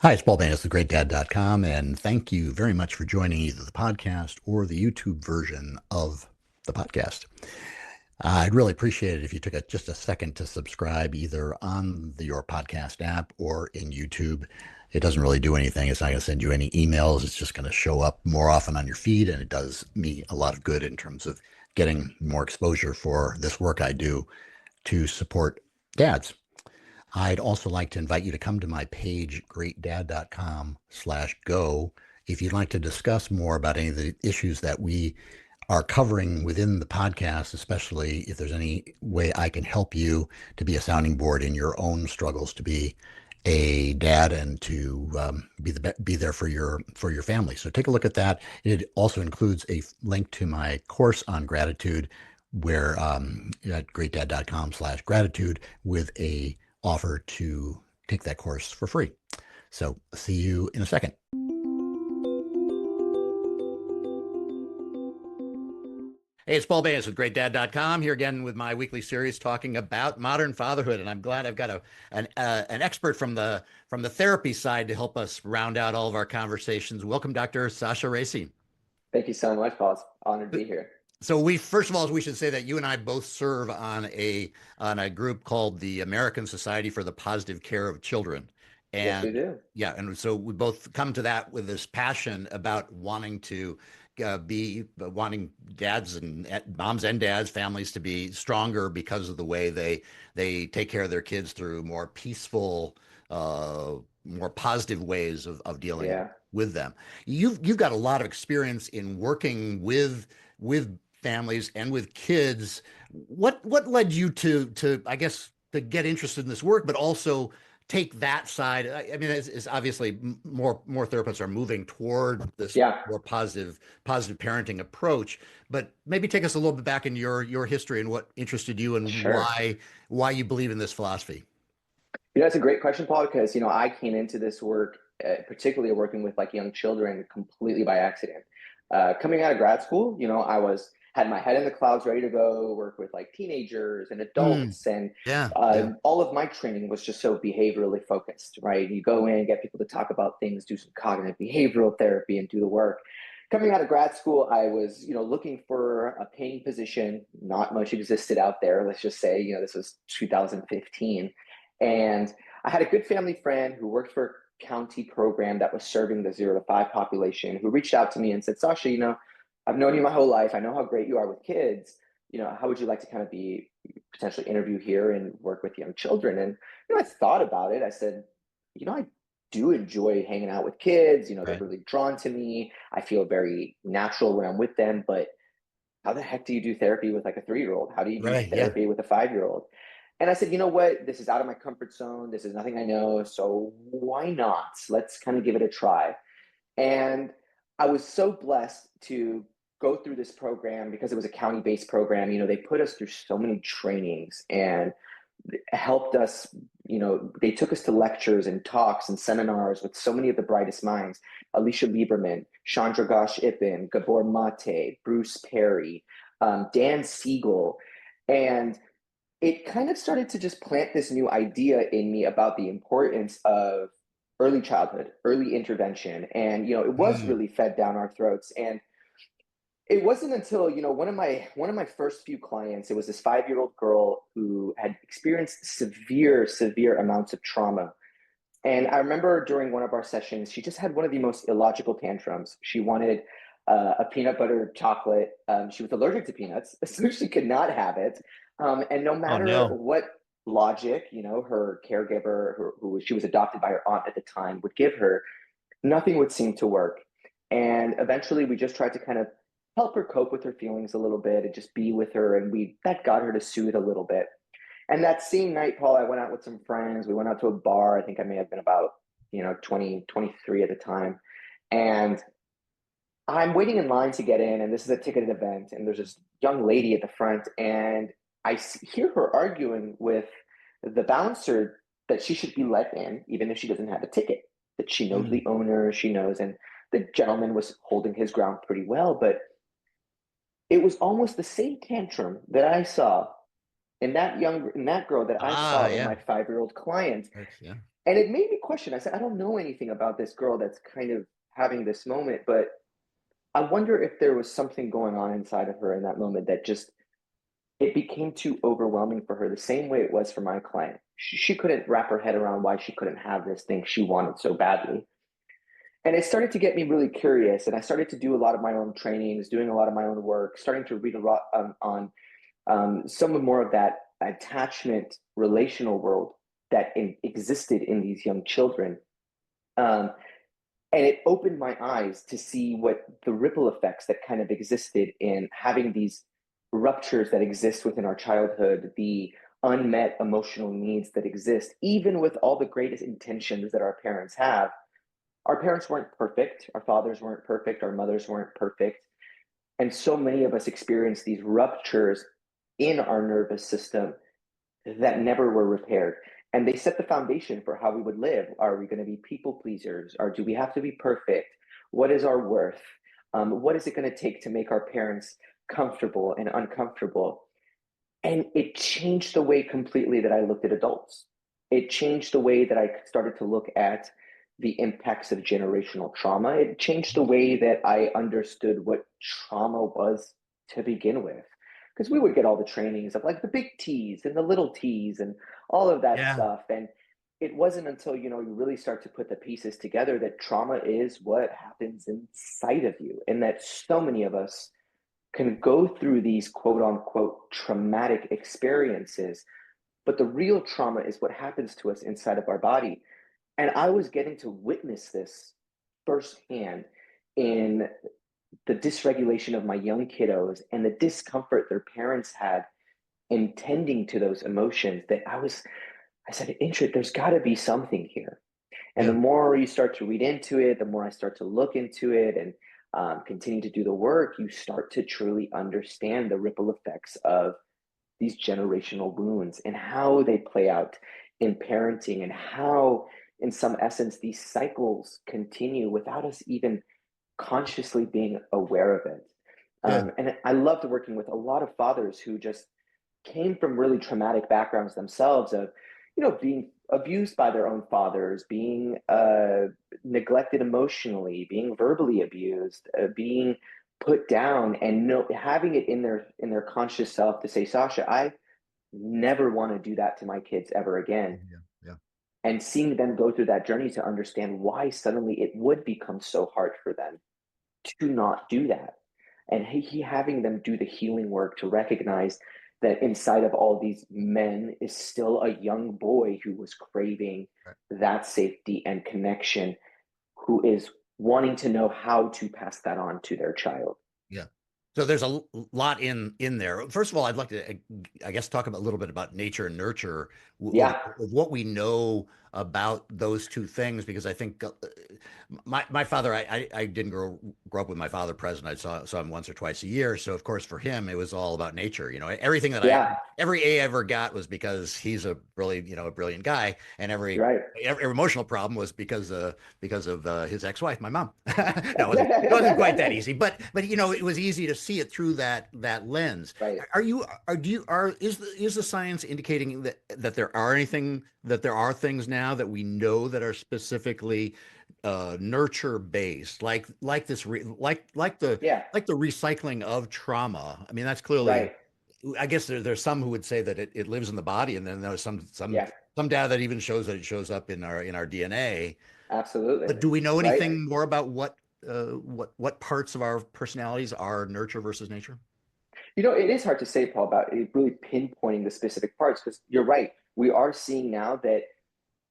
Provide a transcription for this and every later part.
Hi, it's Paul Banis of GreatDad.com, and thank you very much for joining either the podcast or the YouTube version of the podcast. I'd really appreciate it if you took just a second to subscribe either on your podcast app or in YouTube. It doesn't really do anything. It's not going to send you any emails. It's just going to show up more often on your feed, and it does me a lot of good in terms of getting more exposure for this work I do to support dads. I'd also like to invite you to come to my page, GreatDad.com/go, if you'd like to discuss more about any of the issues that we are covering within the podcast, especially if there's any way I can help you to be a sounding board in your own struggles to be a dad and to be there for your family. So take a look at that. It also includes a link to my course on gratitude, where at GreatDad.com/gratitude with a offer to take that course for free. So see you in a second. Hey, it's Paul Banis with GreatDad.com here again with my weekly series talking about modern fatherhood, and I'm glad I've got an expert from the therapy side to help us round out all of our conversations. Welcome, Dr. Sasha Reiisi. Thank you so much, Paul. It's honored to be here. So first of all, we should say that you and I both serve on a group called the American Society for the Positive Care of Children. Yes, we And do. yeah, and so we both come to that with this passion about wanting to be wanting dads and moms and dads, families to be stronger because of the way they take care of their kids through more peaceful, more positive ways of dealing Yeah. with them. You've got a lot of experience in working with families and with kids. What led you to I guess to get interested in this work, but also take that side? I mean, it's obviously more therapists are moving toward this Yeah. more positive parenting approach. But maybe take us a little bit back in your history and what interested you and Sure. why you believe in this philosophy. That's a great question, Paul, because, I came into this work, particularly working with like young children, completely by accident. Coming out of grad school, had my head in the clouds, ready to go work with like teenagers and Mm, adults, and yeah, yeah. all of my training was just so behaviorally focused, right? You go in, get people to talk about things, do some cognitive behavioral therapy, and do the work. Coming out of grad school, I was, looking for a paying position. Not much existed out there. Let's just say, this was 2015, and I had a good family friend who worked for a county program that was serving the 0 to 5 population, who reached out to me and said, Sasha, I've known you my whole life. I know how great you are with kids. How would you like to kind of be potentially interview here and work with young children? And, I thought about it. I said, I do enjoy hanging out with kids. They're Right, really drawn to me. I feel very natural when I'm with them. But how the heck do you do therapy with like a 3-year-old? How do you do right, yeah. therapy with a 5-year-old? And I said, you know what? This is out of my comfort zone. This is nothing I know. So why not? Let's kind of give it a try. And I was so blessed to go through this program because it was a county based program. They put us through so many trainings and helped us. They took us to lectures and talks and seminars with so many of the brightest minds: Alicia Lieberman, Chandra Ghosh Ippen, Gabor Mate, Bruce Perry, Dan Siegel. And it kind of started to just plant this new idea in me about the importance of early childhood, early intervention. And, it was Mm. really fed down our throats. And it wasn't until, one of my first few clients, it was this 5-year-old girl who had experienced severe amounts of trauma. And I remember during one of our sessions, she just had one of the most illogical tantrums. She wanted a peanut butter chocolate. She was allergic to peanuts, so she could not have it. And no Oh matter no. what logic, her caregiver, who she was adopted by her aunt at the time, would give her, nothing would seem to work. And eventually, we just tried to kind of help her cope with her feelings a little bit and just be with her. And that got her to soothe a little bit. And that same night, Paul, I went out with some friends. We went out to a bar. I think I may have been about, 20, 23 at the time. And I'm waiting in line to get in, and this is a ticketed event. And there's this young lady at the front, and hear her arguing with the bouncer that she should be let in, even if she doesn't have a ticket, that she knows Mm. the owner, she knows. And the gentleman was holding his ground pretty well, but it was almost the same tantrum that I saw in that girl that I saw in Yeah. my 5-year-old client. Yeah. And it made me question. I said, I don't know anything about this girl that's kind of having this moment, but I wonder if there was something going on inside of her in that moment that just it became too overwhelming for her, the same way it was for my client. She couldn't wrap her head around why she couldn't have this thing she wanted so badly. And it started to get me really curious. And I started to do a lot of my own trainings, doing a lot of my own work, starting to read a lot on some more of that attachment relational world that existed in these young children. Um, and it opened my eyes to see what the ripple effects that kind of existed in having these ruptures that exist within our childhood, the unmet emotional needs that exist, even with all the greatest intentions that our parents have. Our parents weren't perfect, our fathers weren't perfect, our mothers weren't perfect. And so many of us experience these ruptures in our nervous system that never were repaired. And they set the foundation for how we would live. Are we going to be people pleasers? Or do we have to be perfect? What is our worth? What is it going to take to make our parents comfortable and uncomfortable? And it changed the way completely that I looked at adults. It changed the way that I started to look at the impacts of generational trauma. It changed the way that I understood what trauma was to begin with. Because we would get all the trainings of like the big T's and the little T's and all of that Yeah. stuff. And it wasn't until, you really start to put the pieces together that trauma is what happens inside of you. And that so many of us can go through these quote unquote traumatic experiences, but the real trauma is what happens to us inside of our body. And I was getting to witness this firsthand in the dysregulation of my young kiddos and the discomfort their parents had in tending to those emotions that I said, Intrit, there's got to be something here. And the Yeah. more you start to read into it, the more I start to look into it and continue to do the work, you start to truly understand the ripple effects of these generational wounds and how they play out in parenting and how, in some essence, these cycles continue without us even consciously being aware of it. Yeah. And I loved working with a lot of fathers who just came from really traumatic backgrounds themselves of, being abused by their own fathers, being neglected emotionally, being verbally abused, being put down, and having it in their conscious self to say, Sasha, I never want to do that to my kids ever again. Yeah. Yeah. And seeing them go through that journey to understand why suddenly it would become so hard for them to not do that. And he having them do the healing work to recognize that inside of all these men is still a young boy who was craving Right. that safety and connection, who is wanting to know how to pass that on to their child. Yeah. So there's a lot in there. First of all, I'd like to, I guess, talk about a little bit about nature and nurture Yeah. of what we know about those two things, because I think my father, I didn't grow up with my father present. I saw him once or twice a year. So of course for him it was all about nature. Everything that Yeah. every A I ever got was because he's a really a brilliant guy, and Right. every emotional problem was because of his ex-wife, my mom. No, it wasn't quite that easy, but it was easy to see it through that lens. Right. Is the science indicating that there are things now that we know that are specifically nurture based, like this like the Yeah. recycling of trauma? I mean, that's clearly, Right. I guess there's some who would say that it lives in the body, and then there's Yeah. some data that even shows that it shows up in our DNA. Absolutely. But do we know Right. anything more about what parts of our personalities are nurture versus nature? It is hard to say, Paul, about it really pinpointing the specific parts, because you're right. We are seeing now that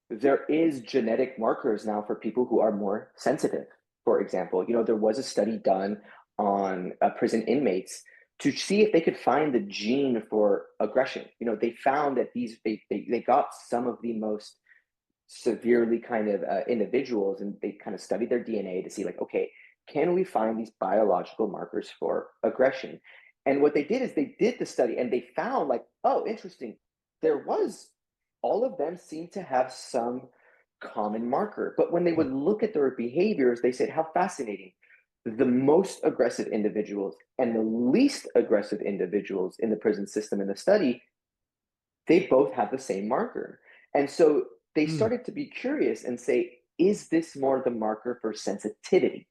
there is genetic markers now for people who are more sensitive. For example, there was a study done on prison inmates to see if they could find the gene for aggression. They found that they got some of the most severely kind of individuals, and they kind of studied their DNA to see, like, okay, can we find these biological markers for aggression? And what they did is they did the study and they found, like, oh, interesting, there was, all of them seemed to have some common marker. But when they would look at their behaviors, they said, how fascinating. The most aggressive individuals and the least aggressive individuals in the prison system in the study, they both have the same marker. And so they Mm. started to be curious and say, is this more the marker for sensitivity?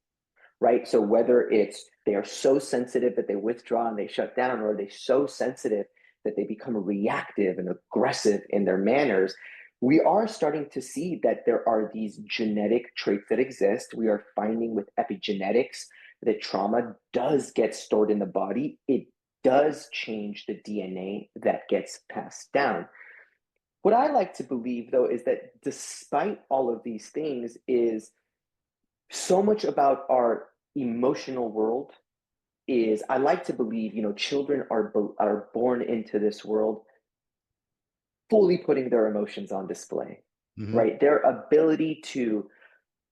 Right? So whether it's they are so sensitive that they withdraw and they shut down, or are they so sensitive that they become reactive and aggressive in their manners, we are starting to see that there are these genetic traits that exist. We are finding with epigenetics that trauma does get stored in the body. It does change the DNA that gets passed down. What I like to believe, though, is that despite all of these things, is so much about our emotional world is, I like to believe, children are born into this world fully putting their emotions on display, Hmm. right? Their ability to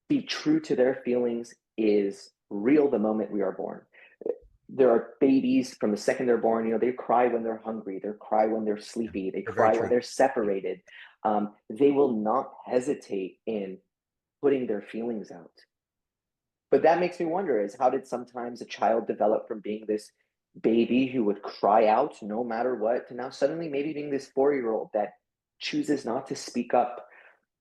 be true to their feelings is real the moment we are born. There are babies from the second they're born, they cry when they're hungry, they cry when they're Yeah, sleepy, they they're very cry when true. they're Yeah. separated. They will not hesitate in putting their feelings out. But that makes me wonder, is how did sometimes a child develop from being this baby who would cry out no matter what to now suddenly maybe being this 4-year-old that chooses not to speak up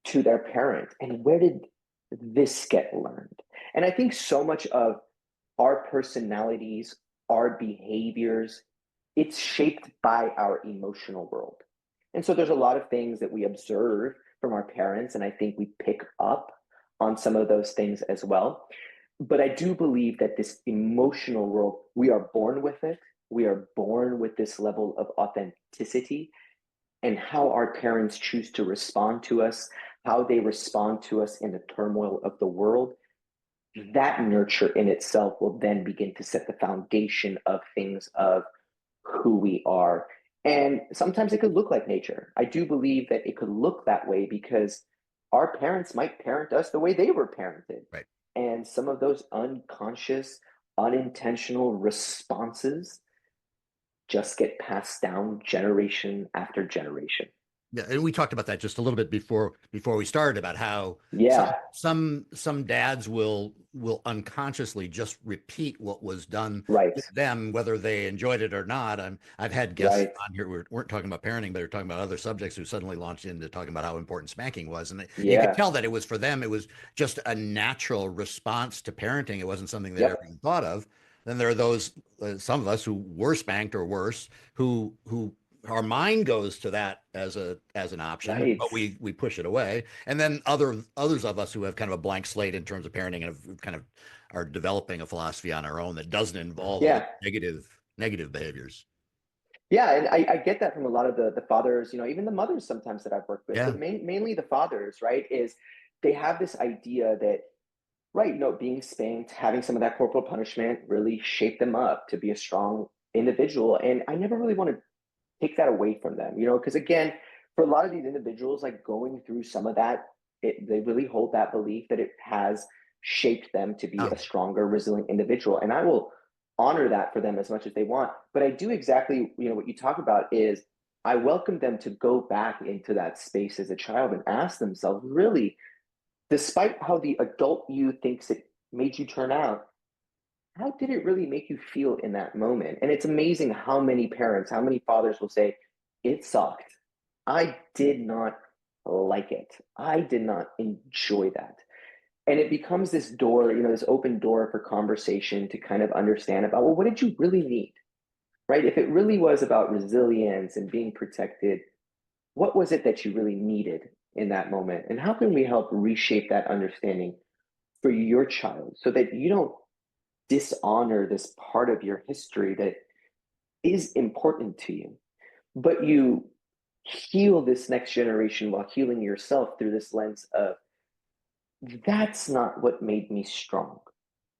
to their parent? And where did this get learned? And I think so much of our personalities, our behaviors, it's shaped by our emotional world. And so there's a lot of things that we observe from our parents, and I think we pick up on some of those things as well. But I do believe that this emotional world, we are born with it. We are born with this level of authenticity, and how our parents choose to respond to us, how they respond to us in the turmoil of the world, that nurture in itself will then begin to set the foundation of things of who we are. And sometimes it could look like nature. I do believe that it could look that way because our parents might parent us the way they were parented. Right. And some of those unconscious, unintentional responses just get passed down generation after generation. Yeah, and we talked about that just a little bit before we started about how some Yeah, some dads will unconsciously just repeat what was done right, with them, whether they enjoyed it or not. I've had guests right. on here who weren't talking about parenting, but they're talking about other subjects who suddenly launched into talking about how important spanking was, and you could Yeah, tell that it was for them. It was just a natural response to parenting. It wasn't something they ever yep, even thought of. Then there are those some of us who were spanked or worse who our mind goes to that as an option, right. but we push it away. And then others of us who have kind of a blank slate in terms of parenting and have kind of are developing a philosophy on our own that doesn't involve all those Yeah, negative behaviors. yeah, and I get that from a lot of the fathers, even the mothers sometimes that I've worked with, Yeah. but mainly the fathers, right? Is they have this idea that, right, being spanked, having some of that corporal punishment really shaped them up to be a strong individual. And I never really want to take that away from them, because again, for a lot of these individuals, like going through some of that, they really hold that belief that it has shaped them to be Oh, a stronger, resilient individual. And I will honor that for them as much as they want. But I do exactly, what you talk about is I welcome them to go back into that space as a child and ask themselves, really, despite how the adult you thinks it made you turn out, how did it really make you feel in that moment? And it's amazing how many parents, how many fathers will say, it sucked. I did not like it. I did not enjoy that. And it becomes this door, this open door for conversation to kind of understand about, well, what did you really need? Right? If it really was about resilience and being protected, what was it that you really needed in that moment? And how can we help reshape that understanding for your child so that you don't dishonor this part of your history that is important to you, but you heal this next generation while healing yourself through this lens of, that's not what made me strong,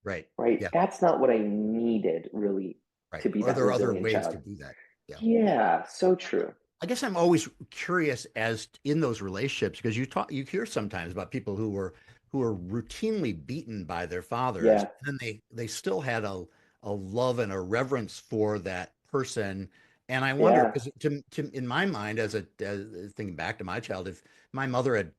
right. right? Yeah, That's not what I needed really right. to be Are that there other resilient ways to child. do that? Yeah. Yeah, so true. I guess I'm always curious as in those relationships because you hear sometimes about people who are routinely beaten by their fathers, Yeah, and then they still had a love and a reverence for that person. And I wonder yeah, because in my mind as thinking back to my child, if my mother had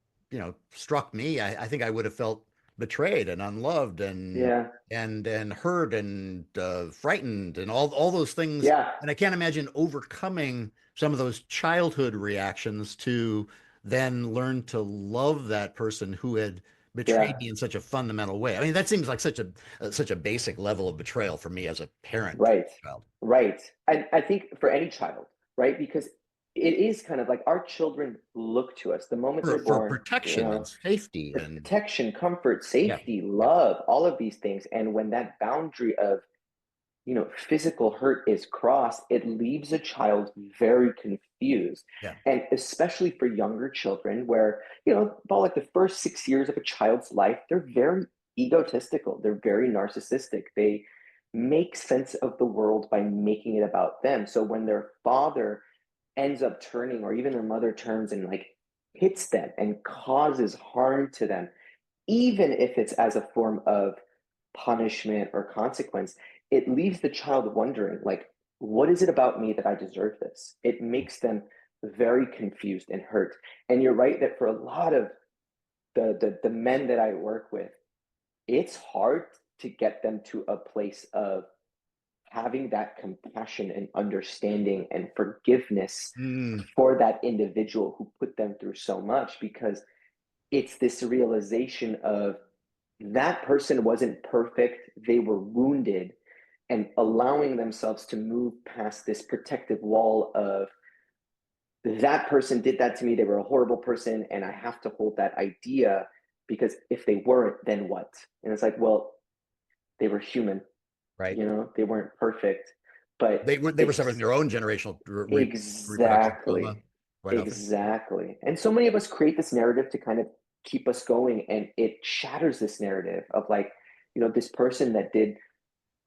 struck me, I think I would have felt betrayed and unloved yeah, and hurt and frightened and all those things. yeah, And I can't imagine overcoming some of those childhood reactions to then learn to love that person who had betrayed Yeah. me in such a fundamental way. I mean, that seems like such a basic level of betrayal for me as a parent to Right. a child. Right. And I think for any child, right? Because it is kind of like our children look to us the moment they're For born, protection and safety and protection, comfort, yeah, safety, yeah. love, all of these things. And when that boundary of, physical hurt is crossed, it leaves a child very confused. Yeah. And especially for younger children, where, about like the first 6 years of a child's life, they're very egotistical, they're very narcissistic. They make sense of the world by making it about them. So when their father ends up turning, or even their mother turns and like hits them and causes harm to them, even if it's as a form of punishment or consequence, it leaves the child wondering, like, what is it about me that I deserve this? It makes them very confused and hurt. And you're right that for a lot of the men that I work with, it's hard to get them to a place of having that compassion and understanding and forgiveness Mm, for that individual who put them through so much, because it's this realization of that person wasn't perfect, they were wounded, and allowing themselves to move past this protective wall of that person did that to me, they were a horrible person, and I have to hold that idea, because if they weren't, then what? And it's like, well, they were human, right. they weren't perfect, but They were suffering it's their own generational reproduction trauma exactly, quite often. exactly. And so many of us create this narrative to kind of keep us going, and it shatters this narrative of like, this person that did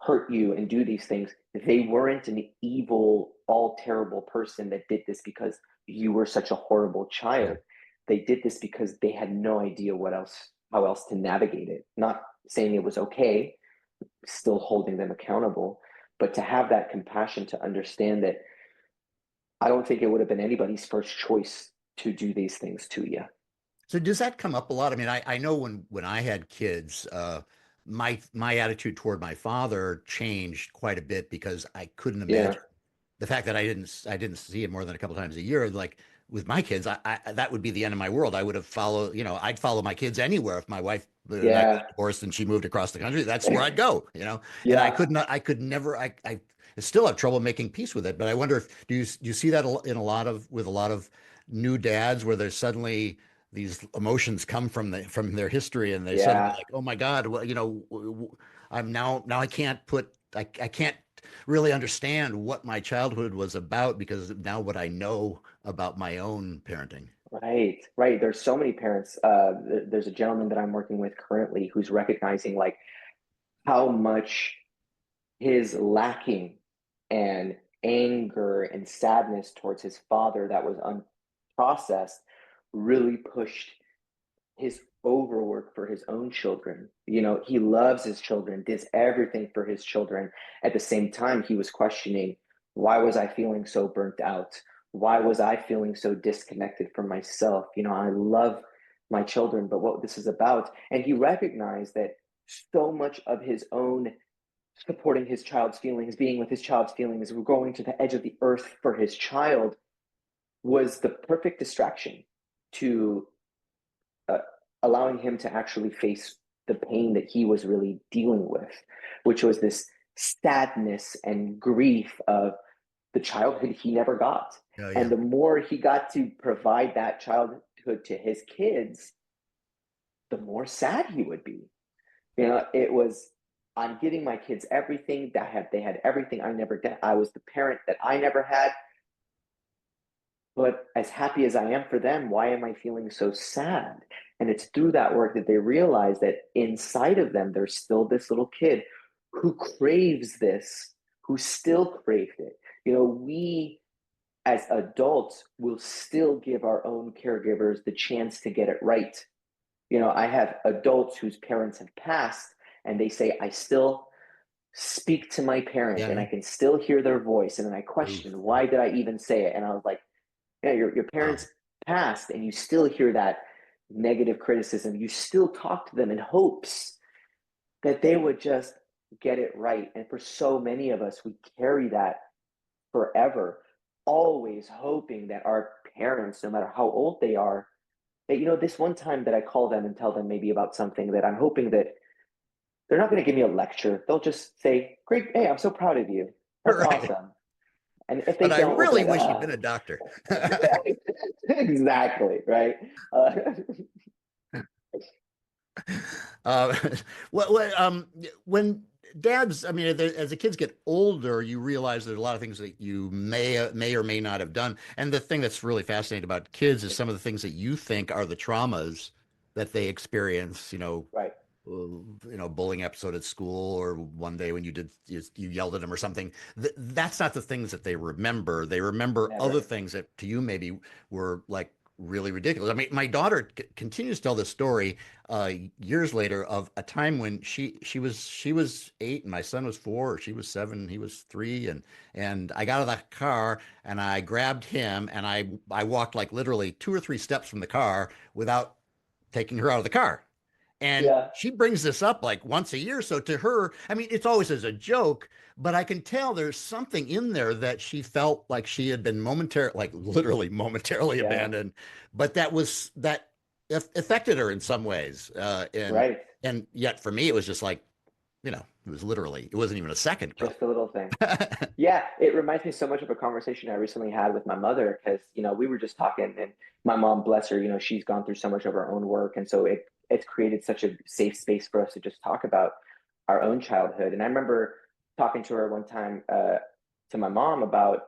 hurt you and do these things, they weren't an evil, all terrible person that did this because you were such a horrible Yeah. child. They did this because they had no idea how else to navigate it. Not saying it was okay, still holding them accountable, but to have that compassion to understand that I don't think it would have been anybody's first choice to do these things to you. So does that come up a lot? I mean, I know when I had kids, my attitude toward my father changed quite a bit because I couldn't Yeah, imagine the fact that I didn't see him more than a couple times a year. Like with my kids, I that would be the end of my world. I would have followed, I'd follow my kids anywhere if my wife and I got yeah, divorced and she moved across the country. That's where I'd go. And I yeah. could not, I could never, I still have trouble making peace with it. But I wonder if do you see that in a lot of new dads where there's suddenly these emotions come from their history and they suddenly Yeah, like, oh my God, well, I'm now I can't really understand what my childhood was about because now what I know about my own parenting. right, right. There's so many parents. There's a gentleman that I'm working with currently who's recognizing like how much his lacking and anger and sadness towards his father that was unprocessed really pushed his overwork for his own children. He loves his children, does everything for his children. At the same time, he was questioning, why was I feeling so burnt out? Why was I feeling so disconnected from myself? I love my children, but what this is about. And he recognized that so much of his own supporting his child's feelings, being with his child's feelings, going to the edge of the earth for his child was the perfect distraction to uh, allowing him to actually face the pain that he was really dealing with, which was this sadness and grief of the childhood he never got. Oh And yeah. the more he got to provide that childhood to his kids, the more sad he would be. It was, I'm giving my kids everything that they had everything I never did. I was the parent that I never had. But as happy as I am for them, why am I feeling so sad? And it's through that work that they realize that inside of them, there's still this little kid who craves this, who still craved it. We as adults will still give our own caregivers the chance to get it right. I have adults whose parents have passed, and they say, I still speak to my parent and Yeah. I can still hear their voice. And then I Oof. question, why did I even say it? And I was like, yeah, your Wow. parents passed and you still hear that negative criticism. You still talk to them in hopes that they would just get it right. And for so many of us, we carry that forever, always hoping that our parents, no matter how old they are, that, you know, this one time that I call them and tell them maybe about something, that I'm hoping that they're not going to give me a lecture. They'll just say, great, hey, I'm so proud of you. That's Right. awesome. And if they But I don't, we'll be really like, wish you'd been a doctor. exactly, right? Uh, Uh, when dads, I mean, as the kids get older, you realize there's a lot of things that you may or may not have done. And the thing that's really fascinating about kids is some of the things that you think are the traumas that they experience, right. bullying episode at school, or one day when you yelled at them or something. That's not the things that they remember. They remember other Never. things that to you maybe were like really ridiculous. I mean, my daughter continues to tell this story years later of a time when she was 8 and my son was 4, or she was 7, he was 3, and I got out of the car and I grabbed him and I walked like literally 2 or 3 steps from the car without taking her out of the car. And Yeah. she brings this up like once a year. So to her, I mean, it's always as a joke, but I can tell there's something in there that she felt like she had been like literally momentarily Yeah. abandoned, but that affected her in some ways. Right. And yet for me, it was just like, it wasn't even a second, probably. Just a little thing. Yeah, it reminds me so much of a conversation I recently had with my mother, because, you know, we were just talking, and my mom, bless her, you know, she's gone through so much of her own work. And so it's created such a safe space for us to just talk about our own childhood. And I remember talking to her one time, to my mom about,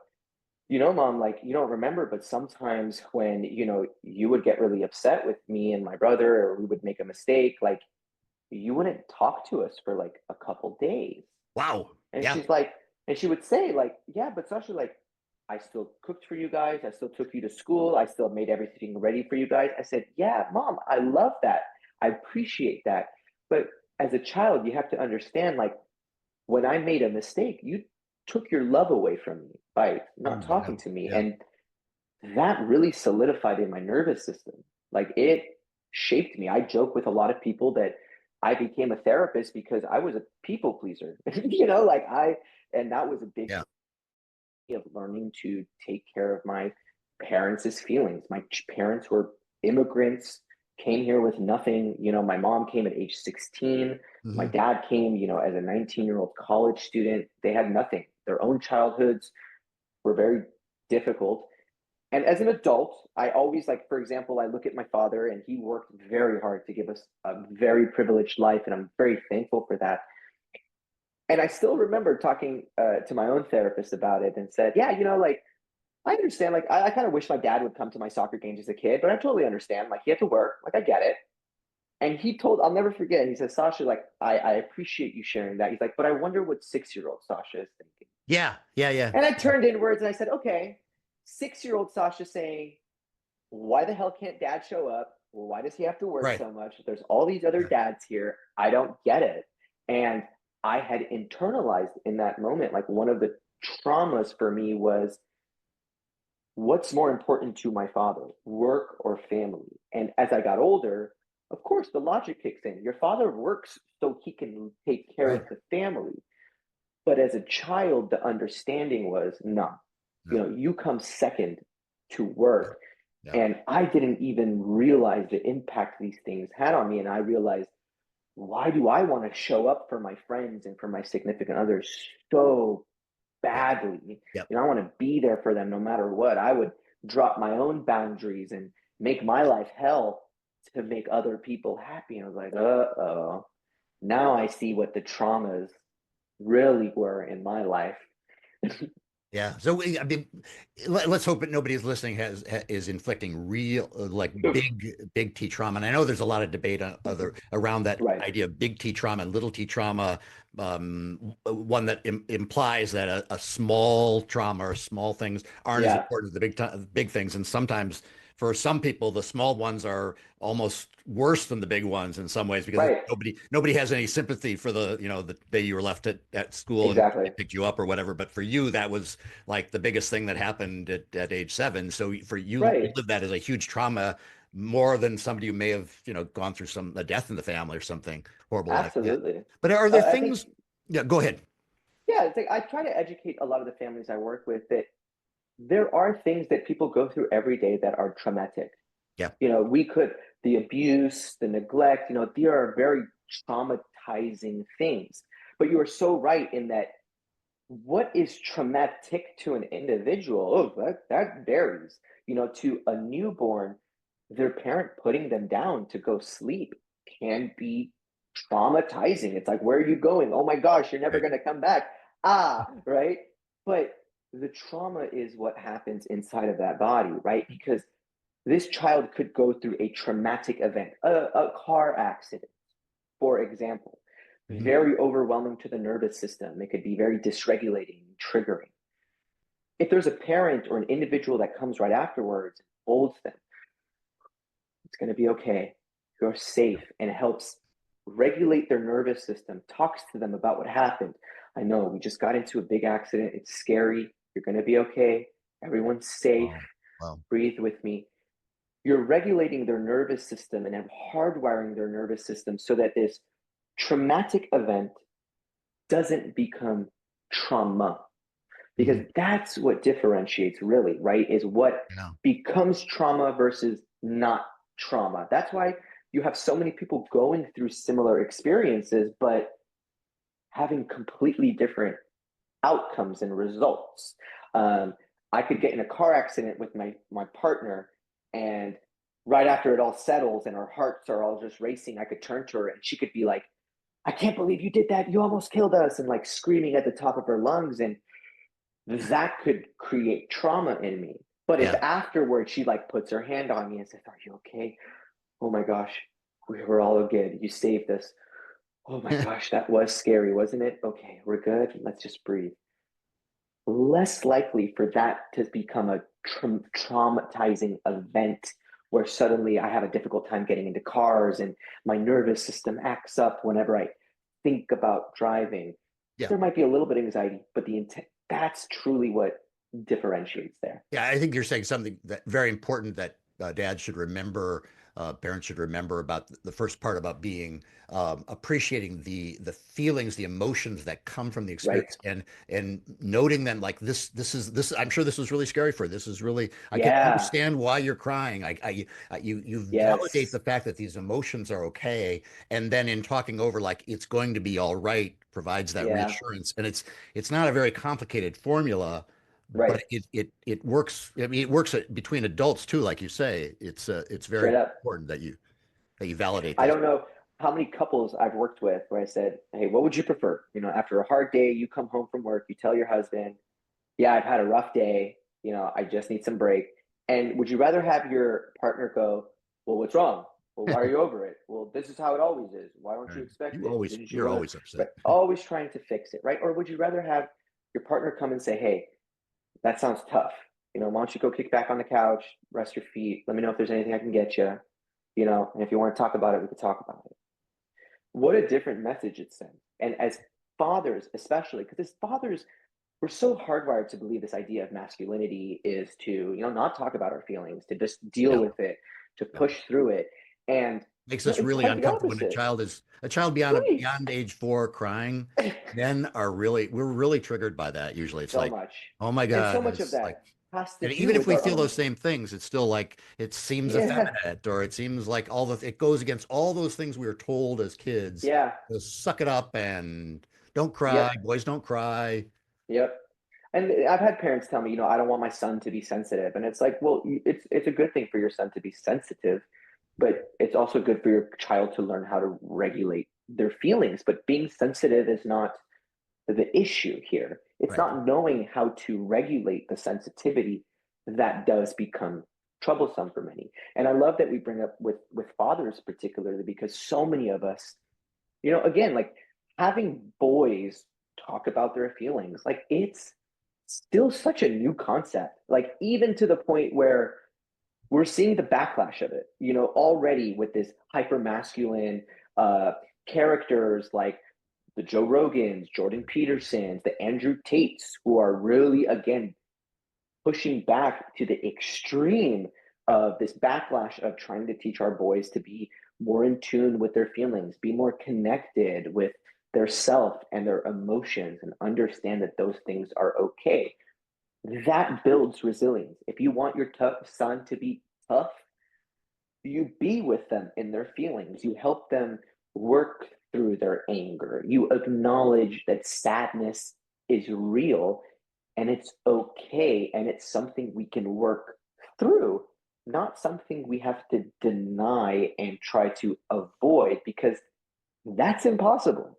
you know, mom, like, you don't remember, but sometimes when, you know, you would get really upset with me and my brother, or we would make a mistake, like, you wouldn't talk to us for like a couple days. Wow. And Yeah. she's like, and she would say, like, yeah, but Sasha, like, I still cooked for you guys. I still took you to school. I still made everything ready for you guys. I said, yeah, mom, I love that. I appreciate that. But as a child, you have to understand, like, when I made a mistake, you took your love away from me by not Yeah. talking to me. Yeah. And that really solidified in my nervous system. Like, it shaped me. I joke with a lot of people that I became a therapist because I was a people pleaser. You know, like, and that was a big Yeah. of learning to take care of my parents' feelings. My parents were immigrants, came here with nothing. You know, my mom came at age 16. My Hmm. dad came, you know, as a 19-year-old college student. They had nothing. Their own childhoods were very difficult. And as an adult, I always, like, for example, I look at my father, and he worked very hard to give us a very privileged life. And I'm very thankful for that. And I still remember talking to my own therapist about it, and said, yeah, you know, like, I understand. Like, I kind of wish my dad would come to my soccer games as a kid, but I totally understand. Like, he had to work. Like, I get it. And he told, I'll never forget, he says, Sasha, like, I appreciate you sharing that. He's like, but I wonder what 6-year-old Sasha is thinking. Yeah. Yeah. Yeah. And I turned inwards and I said, okay, 6-year-old Sasha saying, why the hell can't dad show up? Well, why does he have to work Right. so much? There's all these other Yeah. dads here. I don't get it. And I had internalized in that moment, like, one of the traumas for me was, what's more important to my father, work or family? And as I got older, of course, the logic kicks in. Your father works so he can take care Right. of the family. But as a child, the understanding was, no, you No. know, you come second to Yeah. work. Yeah. And I didn't even realize the impact these things had on me. And I realized, why do I want to show up for my friends and for my significant others so Yeah. badly? Yep. You know, I want to be there for them no matter what. I would drop my own boundaries and make my life hell to make other people happy. And I was like, uh-oh. Now I see what the traumas really were in my life. Yeah. So I mean, let's hope that nobody who's listening is inflicting real like big T trauma. And I know there's a lot of debate on other around that Right. idea of big T trauma and little T trauma. One that implies that a small trauma or small things aren't as Yeah. important as the big things. And sometimes for some people, the small ones are almost worse than the big ones in some ways because Right. nobody has any sympathy for the day you were left at school and they Exactly. picked you up or whatever. But for you, that was like the biggest thing that happened at age 7. So for you, you Right. lived that as a huge trauma more than somebody who may have, gone through a death in the family or something horrible like that. Absolutely. But are there I think, things? Yeah, go ahead. yeah, it's like I try to educate a lot of the families I work with that there are things that people go through every day that are traumatic. Yeah. The abuse, the neglect, there are very traumatizing things. But you are so right in that what is traumatic to an individual, oh, that varies. To a newborn, their parent putting them down to go sleep can be traumatizing. It's like, where are you going? Oh my gosh, you're never Right. going to come back. Right. But the trauma is what happens inside of that body, right? Because this child could go through a traumatic event, a car accident, for example, Mhm. very overwhelming to the nervous system. It could be very dysregulating, triggering. If there's a parent or an individual that comes right afterwards and holds them, it's going to be okay. You're safe, and it helps regulate their nervous system, talks to them about what happened. I know we just got into a big accident. It's scary. You're going to be okay. Everyone's safe. Wow. Wow. Breathe with me. You're regulating their nervous system and hardwiring their nervous system so that this traumatic event doesn't become trauma, because Mhm. that's what differentiates really, right? Is what Yeah. becomes trauma versus not trauma. That's why you have so many people going through similar experiences, but having completely different outcomes and results. Um, I could get in a car accident with my partner, and right after it all settles and our hearts are all just racing, I could turn to her and she could be like, "I can't believe you did that. You almost killed us," and like screaming at the top of her lungs. And that could create trauma in me. But if Yeah. afterwards she like puts her hand on me and says, "Are you okay? Oh my gosh, we were all good. You saved us. Oh my gosh, that was scary, wasn't it? Okay, we're good. Let's just breathe." Less likely for that to become a traumatizing event where suddenly I have a difficult time getting into cars and my nervous system acts up whenever I think about driving. Yeah. There might be a little bit of anxiety, but the intent, that's truly what differentiates there. Yeah, I think you're saying something that very important that dads should remember, parents should remember about the first part about being appreciating the feelings, the emotions that come from the Right. experience, and noting them like this. I'm sure this was really scary for you. This is really I can Yeah. understand why you're crying. You validate Yes. the fact that these emotions are okay, and then in talking over like it's going to be all right provides that Yeah. reassurance. And it's not a very complicated formula, Right. but it works. I mean, it works between adults too, like you say. It's very Straight up. important that you validate I those. don't know how many couples I've worked with where I said, "Hey, what would you prefer? After a hard day, you come home from work, you tell your husband, yeah, I've had a rough day. I just need some break." And would you rather have your partner go, "Well, what's wrong? Well, why are you over it? Well, this is how it always is. Why don't you Right. expect it? Didn't you You're learn?" always upset. Right. Always trying to fix it, right? Or would you rather have your partner come and say, "Hey, that sounds tough. Why don't you go kick back on the couch, rest your feet. Let me know if there's anything I can get you. And if you want to talk about it, we can talk about it." What a different message it sends. And as fathers, especially, because as fathers, we're so hardwired to believe this idea of masculinity is to, not talk about our feelings, to just deal Yeah. with it, to Yeah. push through it. And Makes us it's really quite the uncomfortable when opposite. a child beyond Right. beyond age 4 crying. Men are really we're really triggered by that. Usually, it's So like, much. oh my And so God, much of it's like. that has to And do even if with we our feel own. those same things, it's still like it seems Yeah. effeminate, or it seems like it goes against all those things we were told as kids. Yeah. Just suck it up and don't cry. Yep. Boys don't cry. Yep. And I've had parents tell me, I don't want my son to be sensitive. And it's like, well, it's a good thing for your son to be sensitive, but it's also good for your child to learn how to regulate their feelings. But being sensitive is not the issue here. It's Right. not knowing how to regulate the sensitivity that does become troublesome for many. And I love that we bring up with fathers particularly, because so many of us, again, like having boys talk about their feelings, like it's still such a new concept. Like even to the point where we're seeing the backlash of it, already with this hyper masculine characters like the Joe Rogans, Jordan Petersons, the Andrew Tates, who are really, again, pushing back to the extreme of this backlash of trying to teach our boys to be more in tune with their feelings, be more connected with their self and their emotions, and understand that those things are okay. That builds resilience. If you want your tough son to be tough, you be with them in their feelings. You help them work through their anger. You acknowledge that sadness is real and it's okay and it's something we can work through, not something we have to deny and try to avoid, because that's impossible.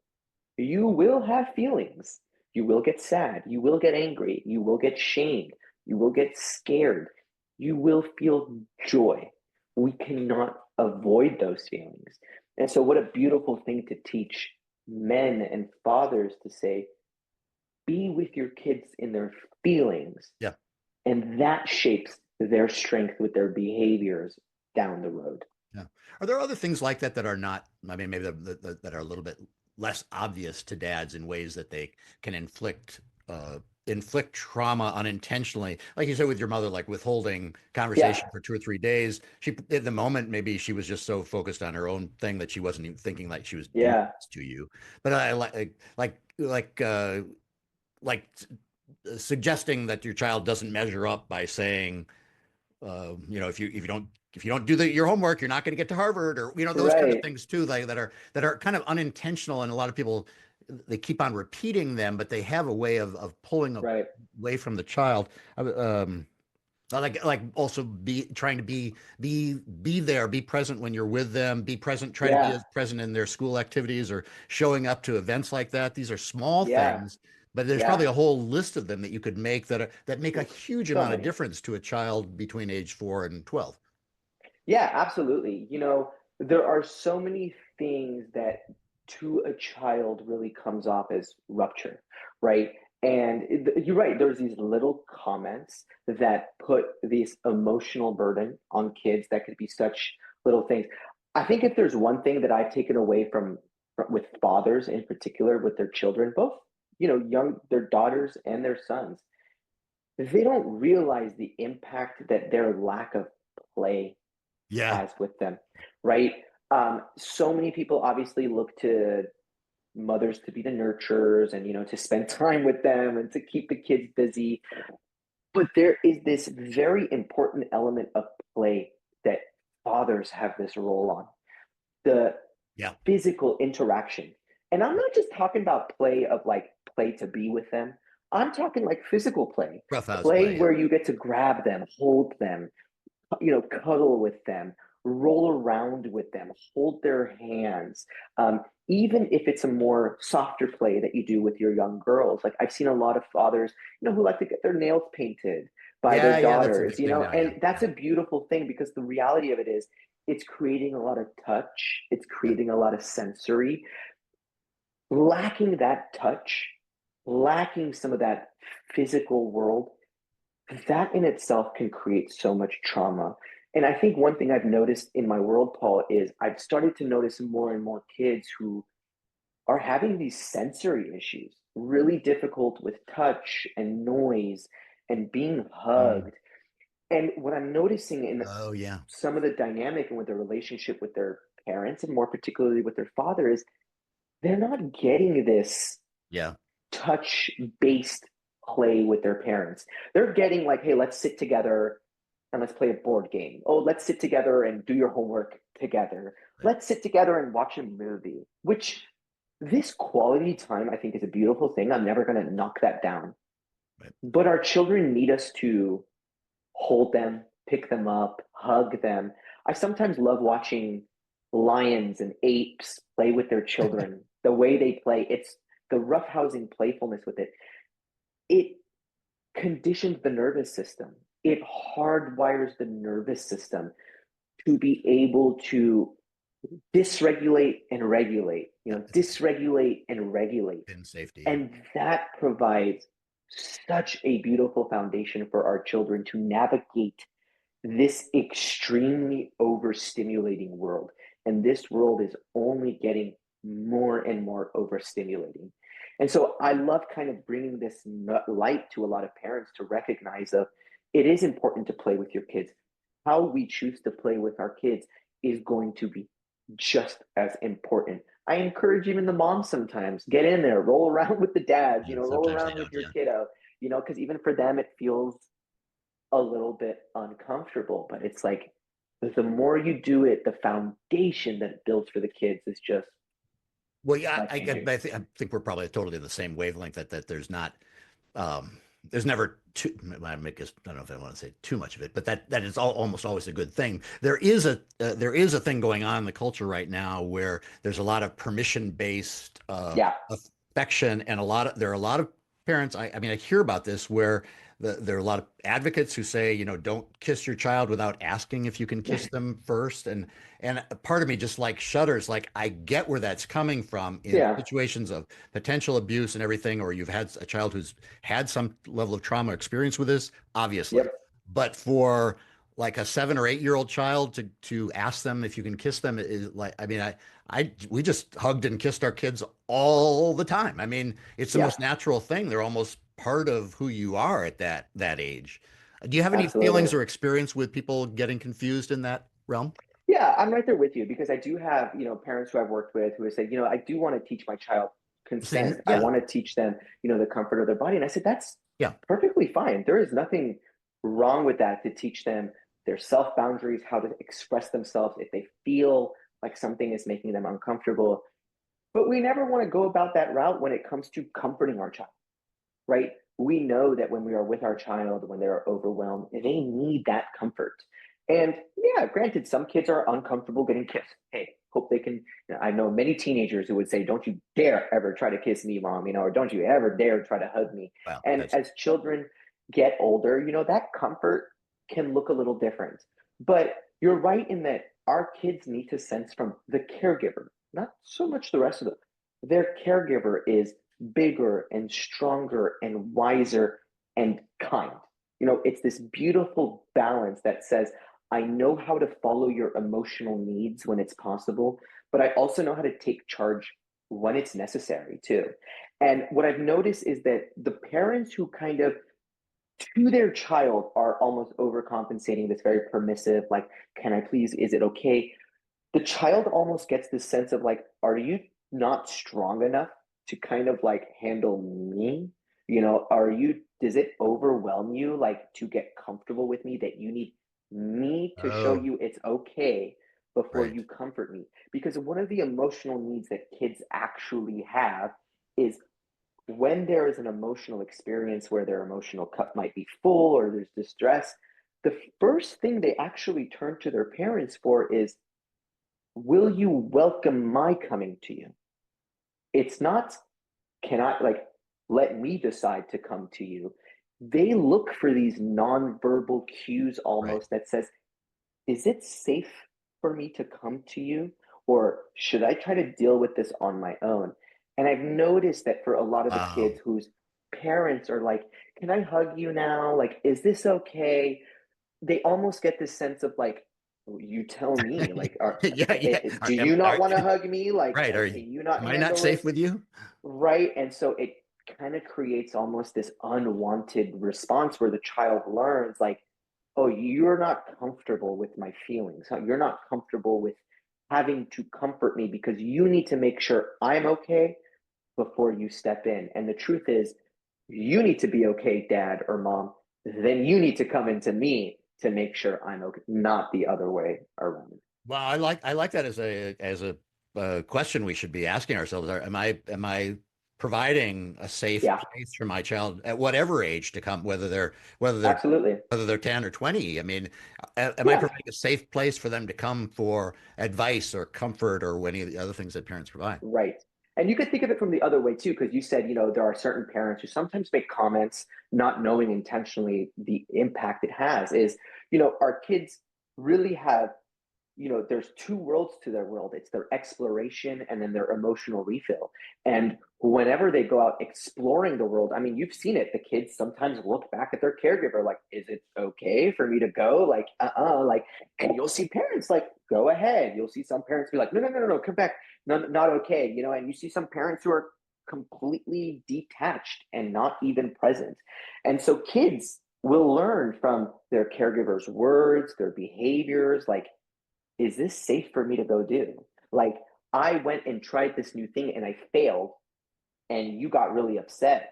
You will have feelings. You will get sad. You will get angry. You will get shamed. You will get scared. You will feel joy. We cannot avoid those feelings. And so, what a beautiful thing to teach men and fathers to say, be with your kids in their feelings. Yeah. And that shapes their strength with their behaviors down the road. Yeah. Are there other things like that that are not, I mean, maybe that are a little bit less obvious to dads in ways that they can inflict trauma unintentionally? Like you said with your mother, like withholding Yeah. conversation for 2 or 3 days. She, at the moment, maybe she was just so focused on her own thing that she wasn't even thinking like she was doing Yeah. this to you. But I like suggesting that your child doesn't measure up by saying, if you don't do your homework, you're not going to get to Harvard, or those kind of Right. things too, like that are kind of unintentional, and a lot of people, they keep on repeating them, but they have a way of pulling Right. away from the child. Like also be trying to be there, be present when you're with them, be present, try to be Yeah. as present in their school activities or showing up to events like that. These are small Yeah. things, but there's probably Yeah. a whole list of them that you could make that make a huge So amount of many. difference to a child between age 4 and 12. Yeah, absolutely. There are so many things that to a child really comes off as rupture, right? And you're right, there's these little comments that put this emotional burden on kids that could be such little things. I think if there's one thing that I've taken away with fathers in particular with their children, both, their daughters and their sons, they don't realize the impact that their lack of play Yeah. has with them, right? So many people obviously look to mothers to be the nurturers and to spend time with them and to keep the kids busy. But there is this very important element of play that fathers have this role on, the Yeah. physical interaction. And I'm not just talking about play of like play to be with them. I'm talking like physical play, Roughhouse play play. Yeah. where you get to grab them, hold them, cuddle with them, roll around with them, hold their hands. Even if it's a more softer play that you do with your young girls. Like I've seen a lot of fathers, who like to get their nails painted by their Yeah. Yeah. That's a daughters, big thing now. Yeah. and that's Yeah. a beautiful thing because the reality of it is it's creating a lot of touch, it's Yeah. creating a lot of sensory. Lacking that touch, lacking some of that physical world, that in itself can create so much trauma. And I think one thing I've noticed in my world, Paul, is I've started to notice more and more kids who are having these sensory issues, really difficult with touch and noise and being Mm. hugged. And what I'm noticing in Oh yeah. some of the dynamic and with the relationship with their parents and more particularly with their father is they're not getting this Yeah. touch based play with their parents. They're getting like, hey, let's sit together and let's play a board game. Oh, let's sit together and do your homework together. Right. Let's sit together and watch a movie, which this quality time I think is a beautiful thing. I'm never going to knock that down. Right. But our children need us to hold them, pick them up, hug them. I sometimes love watching lions and apes play with their children. The way they play, it's the roughhousing playfulness with it. It conditions the nervous system. It hardwires the nervous system to be able to dysregulate and regulate, Yeah. dysregulate and regulate. In safety. Yeah. And that provides such a beautiful foundation for our children to navigate this extremely overstimulating world. And this world is only getting more and more overstimulating. And so I love kind of bringing this light to a lot of parents to recognize that it is important to play with your kids. How we choose to play with our kids is going to be just as important. I encourage even the moms sometimes get in there, roll around with the dads, Yeah. roll Sometimes they around with don't. your Yeah. kiddo. because even for them, it feels a little bit uncomfortable, but it's like the more you do it, the foundation that it builds for the kids is just Well, yeah, life changing. I think we're probably totally in the same wavelength that um, there's never too, I don't know if I want to say too much of it, but that is almost always a good thing. There is a thing going on in the culture right now where there's a lot of permission based Yeah. affection, and there are a lot of parents. I mean, I hear about this where there are a lot of advocates who say, don't kiss your child without asking if you can kiss them first, and part of me just like shudders. Like, I get where that's coming from in Yeah. situations of potential abuse and everything, or you've had a child who's had some level of trauma experience with this, obviously. Yep. But for like a 7 or 8 year old child to ask them if you can kiss them is like, I mean, we just hugged and kissed our kids all the time. I mean, it's the Yeah. most natural thing. They're almost part of who you are at that age. Do you have any Absolutely. feelings or experience with people getting confused in that realm? Yeah, I'm right there with you because I do have, parents who I've worked with who have said, I do want to teach my child Same. consent. I Yeah. want to teach them, the comfort of their body. And I said, that's Yeah. perfectly fine. There is nothing wrong with that to teach them their self boundaries, how to express themselves if they feel like something is making them uncomfortable. But we never want to go about that route when it comes to comforting our child, right? We know that when we are with our child, when they're overwhelmed, they need that comfort. And yeah, granted, some kids are uncomfortable getting kissed. Hey, hope they can. I know many teenagers who would say, "Don't you dare ever try to kiss me, mom," or "Don't you ever dare try to hug me." Well, And that's as children get older, that comfort can look a little different. But you're right in that our kids need to sense from the caregiver, not so much the rest of them. Their caregiver is bigger and stronger and wiser and kind. It's this beautiful balance that says, I know how to follow your emotional needs when it's possible, but I also know how to take charge when it's necessary too. And what I've noticed is that the parents who kind of to their child are almost overcompensating, this very permissive, like, can I please, is it okay? The child almost gets this sense of like, are you not strong enough to kind of like handle me? Does it overwhelm you like to get comfortable with me that you need me to show oh, you it's okay before right. you comfort me? Because one of the emotional needs that kids actually have is when there is an emotional experience where their emotional cup might be full or there's distress, the first thing they actually turn to their parents for is, will you welcome my coming to you? It's not, can I, like, let me decide to come to you. They look for these nonverbal cues Right. almost that says, is it safe for me to come to you? Or should I try to deal with this on my own? And I've noticed that for a lot of the Wow. kids whose parents are like, can I hug you now? Like, is this okay? They almost get this sense of like, you tell me, like, Yeah, yeah. do you not want to hug me? Like, Right. can you not Am I not handle it? safe with you? Right. And so it kind of creates almost this unwanted response where the child learns, like, oh, you're not comfortable with my feelings. Huh? You're not comfortable with having to comfort me because you need to make sure I'm okay before you step in. And the truth is, you need to be okay, dad or mom. Then you need to come into me to make sure I'm okay, not the other way around. Well, I like that as a question we should be asking ourselves. Am I providing a safe Yeah, place for my child at whatever age to come, whether they're absolutely. whether they're 10 or 20? I mean, am I Yeah. providing a safe place for them to come for advice or comfort or any of the other things that parents provide? Right. And you could think of it from the other way too, because you said, there are certain parents who sometimes make comments not knowing intentionally the impact it has. Our kids really have, there's two worlds to their world. It's their exploration and then their emotional refill. And whenever they go out exploring the world, I mean, you've seen it. The kids sometimes look back at their caregiver like, is it okay for me to go? Like, like, and you'll see parents like, go ahead. You'll see some parents be like, no, no, no, no, no, come back. No, not okay. And you see some parents who are completely detached and not even present. And so kids will learn from their caregivers' words, their behaviors, like, is this safe for me to go do? Like, I went and tried this new thing and I failed, and you got really upset.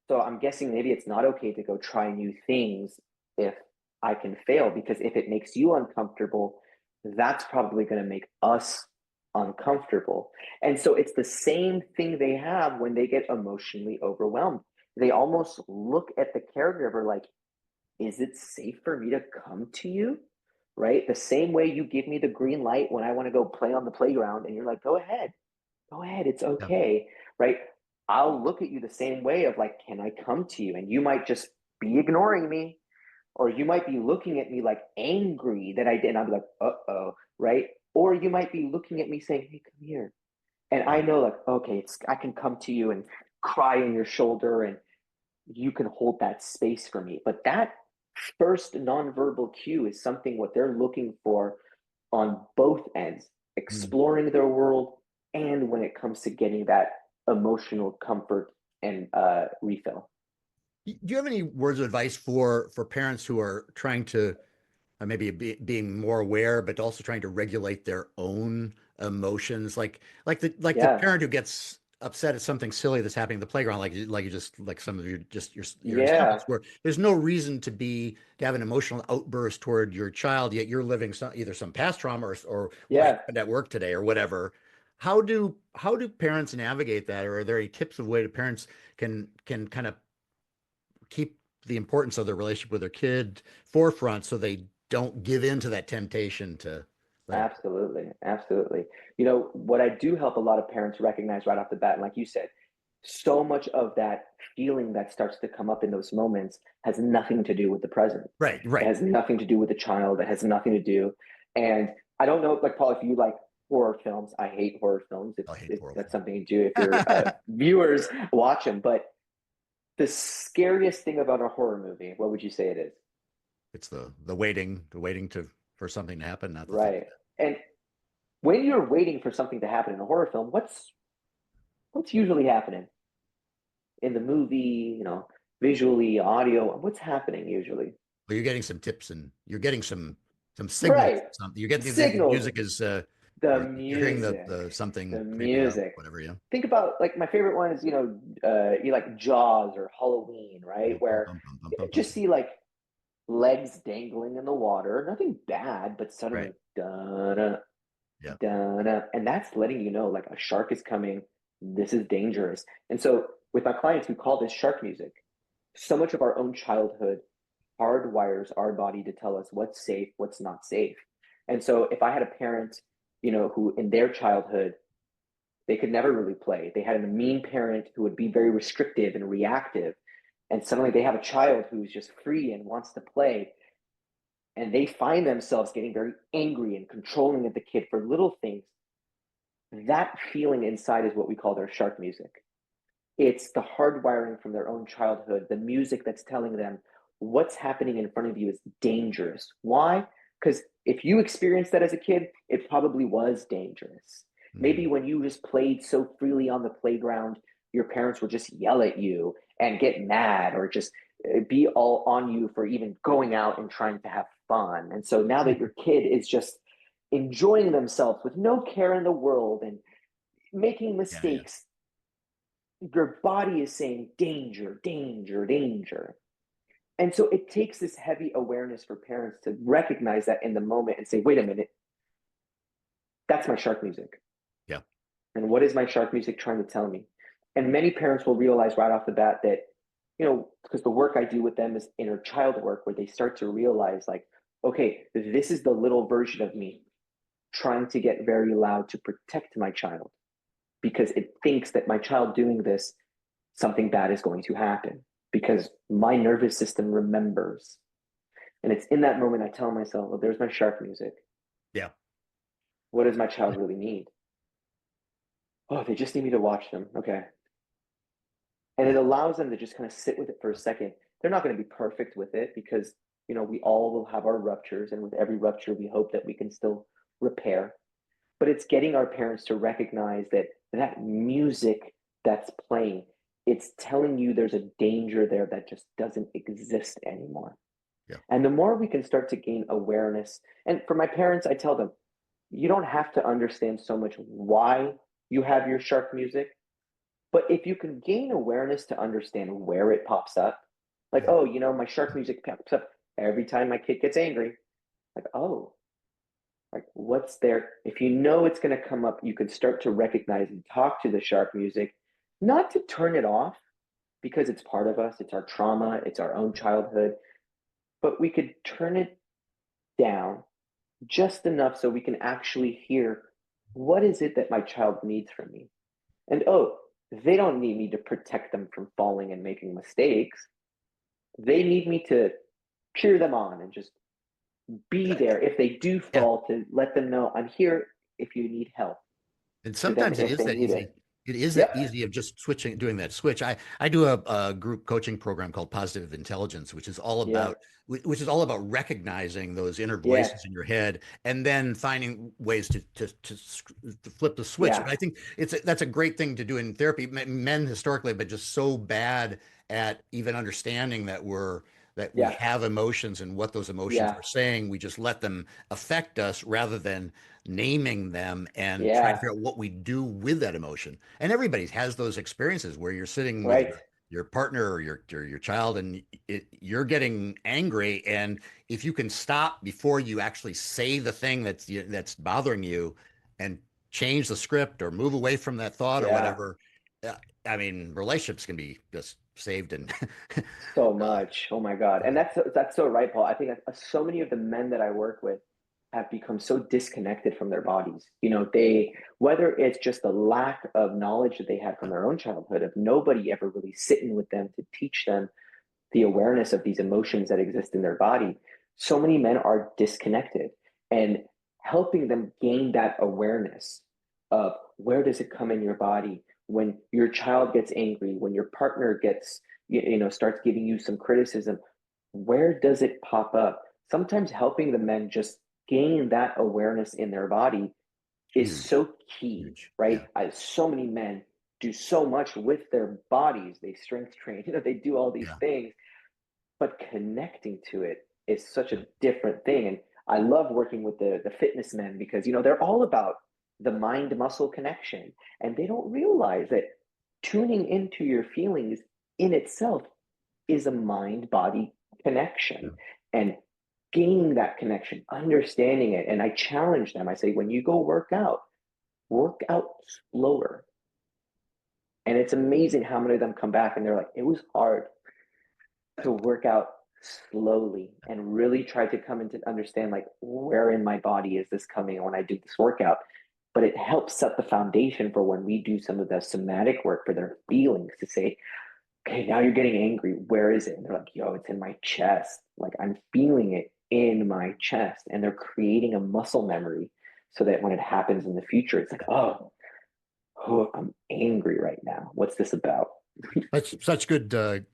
So I'm guessing maybe it's not okay to go try new things if I can fail, because if it makes you uncomfortable, that's probably going to make us uncomfortable. And so it's the same thing they have when they get emotionally overwhelmed. They almost look at the caregiver like, is it safe for me to come to you? Right? The same way you give me the green light when I want to go play on the playground and you're like, go ahead, it's Yeah. okay. Right? I'll look at you the same way of like, can I come to you? And you might just be ignoring me, or you might be looking at me like angry that I did. And I'll be like, uh-oh, right? Or you might be looking at me saying, hey, come here. And I Right. know like, okay, I can come to you and cry in your shoulder and you can hold that space for me. But that first nonverbal cue is something what they're looking for on both ends, Mm. exploring their world, and when it comes to getting that emotional comfort and refill. Do you have any words of advice for parents who are trying to maybe being more aware, but also trying to regulate their own emotions, like the Yeah, parent who gets upset at something silly that's happening at the playground, like you just like some of your examples, yeah, where there's no reason to have an emotional outburst toward your child, yet you're living either some past trauma or what yeah. happened at work today or whatever. How do parents navigate that, or are there any tips of way that parents can kind of keep the importance of their relationship with their kid forefront so they don't give in to that temptation to let it. Absolutely, absolutely. You know, what I do help a lot of parents recognize right off the bat, and like you said, so much of that feeling that starts to come up in those moments has nothing to do with the present. Right, It right. has nothing to do with the child. It has nothing to do. And I don't know, like Paul, if you like horror films, I hate horror films. I hate If horror that's films. something you do, if your viewers watch them. But the scariest thing about a horror movie, what would you say it is? It's the waiting to for something to happen, not the thing. Right. And when you're waiting for something to happen in a horror film, what's usually happening in the movie, visually, audio, what's happening usually? But you're getting some tips and you're getting some signals Right. or something. You get the Signals, music is the or you're hearing the music, the something the creeping up, music. whatever, yeah. Think about like my favorite one is, you like Jaws or Halloween, right? Yeah. Bum, Where bum, bum, bum, you bum, bum. just see like legs dangling in the water, nothing bad, but suddenly, Right. da Yeah. da, and that's letting you know like a shark is coming. This is dangerous. And so with my clients, we call this shark music. So much of our own childhood hardwires our body to tell us what's safe, what's not safe. And so if I had a parent, who in their childhood, they could never really play. They had a mean parent who would be very restrictive and reactive. And suddenly they have a child who's just free and wants to play. And they find themselves getting very angry and controlling of the kid for little things. That feeling inside is what we call their shark music. It's the hardwiring from their own childhood, the music that's telling them what's happening in front of you is dangerous. Why? Because if you experienced that as a kid, it probably was dangerous. Maybe Mhm. when you just played so freely on the playground, your parents would just yell at you and get mad or just be all on you for even going out and trying to have fun. And so now that your kid is just enjoying themselves with no care in the world and making Yeah, yeah. mistakes, your body is saying danger, danger, danger. And so it takes this heavy awareness for parents to recognize that in the moment and say, wait a minute, that's my shark music. Yeah. And what is my shark music trying to tell me? And many parents will realize right off the bat that, because the work I do with them is inner child work, where they start to realize, like, okay, this is the little version of me trying to get very loud to protect my child because it thinks that my child doing this, something bad is going to happen because my nervous system remembers. And it's in that moment I tell myself, well, there's my shark music. Yeah. What does my child really need? Oh, they just need me to watch them. Okay. And it Yeah. allows them to just kind of sit with it for a second. They're not going to be perfect with it because, we all will have our ruptures. And with every rupture, we hope that we can still repair. But it's getting our parents to recognize that that music that's playing, it's telling you there's a danger there that just doesn't exist anymore. Yeah. And the more we can start to gain awareness, and for my parents, I tell them, you don't have to understand so much why you have your shark music. But if you can gain awareness to understand where it pops up, like, oh, my shark music pops up every time my kid gets angry. Like, oh, like what's there? If you know it's going to come up, you can start to recognize and talk to the shark music, not to turn it off because it's part of us, it's our trauma, it's our own childhood, but we could turn it down just enough so we can actually hear what is it that my child needs from me. And oh, they don't need me to protect them from falling and making mistakes. They need me to cheer them on and just be there if they do Yeah. fall, to let them know I'm here if you need help, And to them sometimes it if is they that need easy. it. It is that Yep. easy of just switching, doing that switch. I do a group coaching program called Positive Intelligence, Yeah. which is all about recognizing those inner Yeah. voices in your head and then finding ways to flip the switch. And Yeah. I think that's a great thing to do in therapy. Men historically have been just so bad at even understanding that we Yeah. have emotions and what those emotions Yeah. are saying. We just let them affect us rather than naming them and trying to Yeah. figure out what we do with that emotion. And everybody has those experiences where you're sitting with Right. your partner or your child and you're getting angry, and if you can stop before you actually say the thing that's bothering you and change the script or move away from that thought or Yeah. whatever, uh, I mean, relationships can be just saved and So much. Oh my God. And that's so right, Paul. I think that so many of the men that I work with have become so disconnected from their bodies. Whether it's just the lack of knowledge that they had from their own childhood, of nobody ever really sitting with them to teach them the awareness of these emotions that exist in their body. So many men are disconnected, and helping them gain that awareness of where does it come in your body when your child gets angry, when your partner gets, starts giving you some criticism, where does it pop up? Sometimes helping the men just gain that awareness in their body is huge, so key, huge. right? Yeah, So many men do so much with their bodies. They strength train, they do all these yeah, things, but connecting to it is such yeah. a different thing. And I love working with the fitness men because they're all about the mind muscle connection, and they don't realize that tuning into your feelings in itself is a mind body connection, Yeah. and gaining that connection, understanding it. And I challenge them. I say, when you go work out slower. And it's amazing how many of them come back and they're like, it was hard to work out slowly and really try to come into understand, like, where in my body is this coming when I do this workout. But it helps set the foundation for when we do some of the somatic work for their feelings, to say, okay, now you're getting angry. Where is it? And they're like, yo, it's in my chest. Like, I'm feeling it in my chest. And they're creating a muscle memory so that when it happens in the future, it's like, oh, I'm angry right now. What's this about? That's such good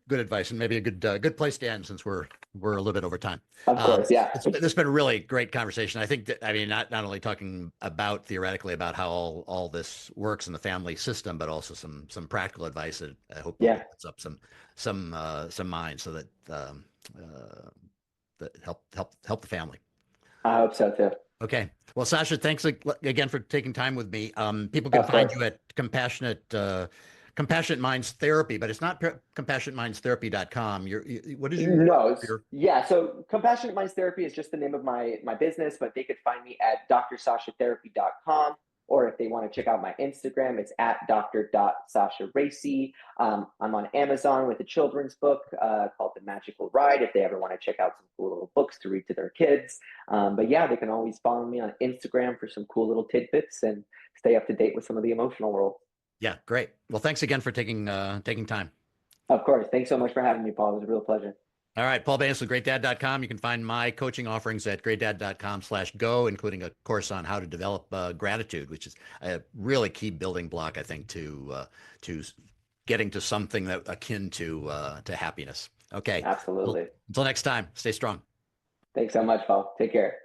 advice, and maybe a good place to end since we're a little bit over time. Of course, yeah. This has been a really great conversation. I think that, I mean, not only talking about theoretically about how all this works in the family system, but also some practical advice that I hope Yeah, opens up some minds so that that help the family. I hope so too. Okay. Well, Sasha, thanks again for taking time with me. People can Of find course. you at Compassionate Minds Therapy, but it's not compassionateminds.therapy.com. What is your No, your yeah. So Compassionate Minds Therapy is just the name of my business, but they could find me at drsashatherapy.com. Or if they want to check out my Instagram, it's at dr.sashareiisi. I'm on Amazon with a children's book called The Magical Ride, if they ever want to check out some cool little books to read to their kids. But yeah, they can always follow me on Instagram for some cool little tidbits and stay up to date with some of the emotional world. Yeah, great. Well, thanks again for taking time. Of course. Thanks so much for having me, Paul. It was a real pleasure. All right, Paul Baines with GreatDad.com. You can find my coaching offerings at GreatDad.com/go, including a course on how to develop gratitude, which is a really key building block, I think, to getting to something that akin to happiness. Okay. Well, Absolutely. until next time, stay strong. Thanks so much, Paul. Take care.